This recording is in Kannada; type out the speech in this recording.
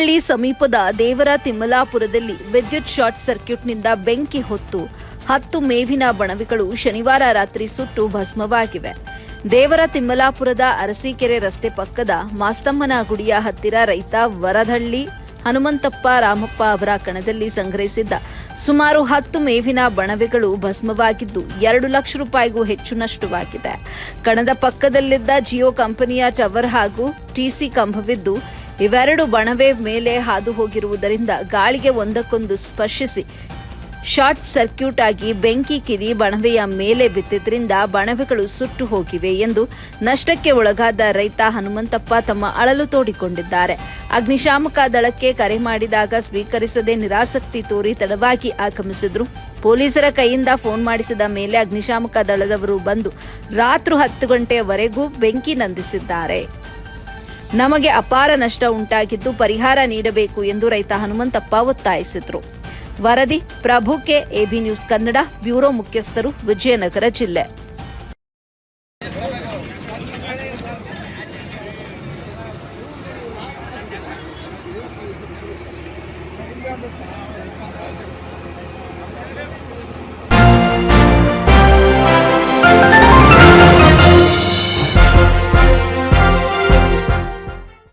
ವರದಹಳ್ಳಿ ಸಮೀಪದ ದೇವರ ತಿಮ್ಮಲಾಪುರದಲ್ಲಿ ವಿದ್ಯುತ್ ಶಾರ್ಟ್ ಸರ್ಕ್ಯೂಟ್ನಿಂದ ಬೆಂಕಿ ಹೊತ್ತು 10 ಮೇವಿನ ಬಣವೆಗಳು ಶನಿವಾರ ರಾತ್ರಿ ಸುಟ್ಟು ಭಸ್ಮವಾಗಿವೆ. ದೇವರ ತಿಮ್ಮಲಾಪುರದ ಅರಸೀಕೆರೆ ರಸ್ತೆ ಪಕ್ಕದ ಮಾಸ್ತಮ್ಮನ ಗುಡಿಯ ಹತ್ತಿರ ರೈತ ವರದಹಳ್ಳಿ ಹನುಮಂತಪ್ಪ ರಾಮಪ್ಪ ಅವರ ಕಣದಲ್ಲಿ ಸಂಗ್ರಹಿಸಿದ್ದ ಸುಮಾರು 10 ಮೇವಿನ ಬಣವೆಗಳು ಭಸ್ಮವಾಗಿದ್ದು 2 ಲಕ್ಷ ರೂಪಾಯಿಗೂ ಹೆಚ್ಚು ನಷ್ಟವಾಗಿದೆ. ಕಣದ ಪಕ್ಕದಲ್ಲಿದ್ದ ಜಿಯೋ ಕಂಪನಿಯ ಟವರ್ ಹಾಗೂ ಟಿಸಿ ಕಂಬವಿದ್ದು ಇವೆರಡು ಬಣವೆ ಮೇಲೆ ಹಾದು ಹೋಗಿರುವುದರಿಂದ ಗಾಳಿಗೆ ಒಂದಕ್ಕೊಂದು ಸ್ಪರ್ಶಿಸಿ ಶಾರ್ಟ್ ಸರ್ಕ್ಯೂಟ್ ಆಗಿ ಬೆಂಕಿ ಕಿಡಿ ಬಣವೆಯ ಮೇಲೆ ಬಿದ್ದಿದ್ದರಿಂದ ಬಣವೆಗಳು ಸುಟ್ಟು ಹೋಗಿವೆ ಎಂದು ನಷ್ಟಕ್ಕೆ ಒಳಗಾದ ರೈತ ಹನುಮಂತಪ್ಪ ತಮ್ಮ ಅಳಲು ತೋಡಿಕೊಂಡಿದ್ದಾರೆ. ಅಗ್ನಿಶಾಮಕ ದಳಕ್ಕೆ ಕರೆ ಮಾಡಿದಾಗ ಸ್ವೀಕರಿಸದೆ ನಿರಾಸಕ್ತಿ ತೋರಿ ತಡವಾಗಿ ಆಗಮಿಸಿದ್ರು. ಪೊಲೀಸರ ಕೈಯಿಂದ ಫೋನ್ ಮಾಡಿಸಿದ ಮೇಲೆ ಅಗ್ನಿಶಾಮಕ ದಳದವರು ಬಂದು ರಾತ್ರಿ 10 ಗಂಟೆಯವರೆಗೂ ಬೆಂಕಿ ನಂದಿಸಿದ್ದಾರೆ. ನಮಗೆ ಅಪಾರ ನಷ್ಟ ಉಂಟಾಗಿದ್ದು ಪರಿಹಾರ ನೀಡಬೇಕು ಎಂದು ರೈತ ಹನುಮಂತಪ್ಪ ಒತ್ತಾಯಿಸಿದರು. ವರದಿ Prabhu K, AB news Kannada, bureau ಮುಖ್ಯಸ್ಥರು, ವಿಜಯನಗರ ಜಿಲ್ಲೆ.